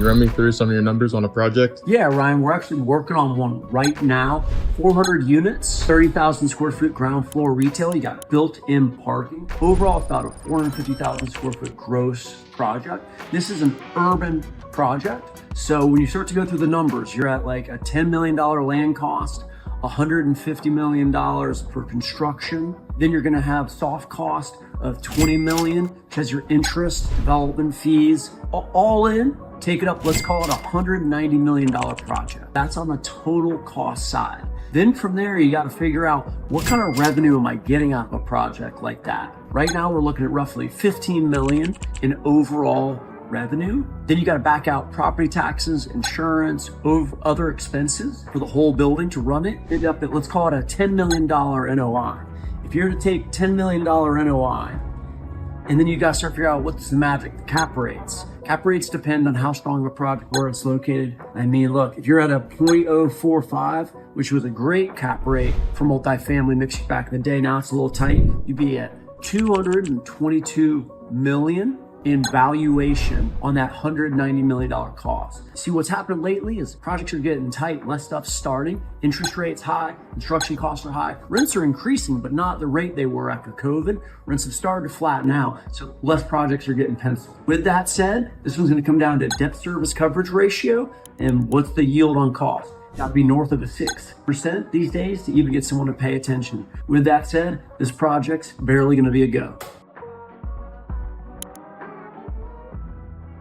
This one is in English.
you run me through some of your numbers on a project? Yeah, Ryan, we're actually working on one right now. 400 units, 30,000 square foot ground floor retail. You got built-in parking. Overall, it's about a 450,000 square foot gross project. This is an urban project. So when you start to go through the numbers, you're at like a $10 million land cost, $150 million for construction. Then you're gonna have soft cost of 20 million, which has your interest, development fees, all in. Take it up, let's call it a $190 million project. That's on the total cost side. Then from there, you got to figure out what kind of revenue am I getting out of a project like that? Right now, we're looking at roughly 15 million in overall revenue. Then you got to back out property taxes, insurance, other expenses for the whole building to run it. End up at, let's call it a $10 million NOI. If you're to take $10 million NOI, and then you got to start figuring out what's the magic, the cap rates. Cap rates depend on how strong of a project, where it's located. I mean, look, if you're at a 0.045, which was a great cap rate for multifamily mixed back in the day, now it's a little tight, you'd be at 222 million in valuation on that $190 million cost. See, what's happened lately is projects are getting tight, less stuff starting, interest rates high, construction costs are high, rents are increasing, but not the rate they were after COVID. Rents have started to flatten out, so less projects are getting penciled. With that said, this one's gonna come down to debt service coverage ratio and what's the yield on cost. Got to be north of a 6% these days to even get someone to pay attention. With that said, this project's barely gonna be a go.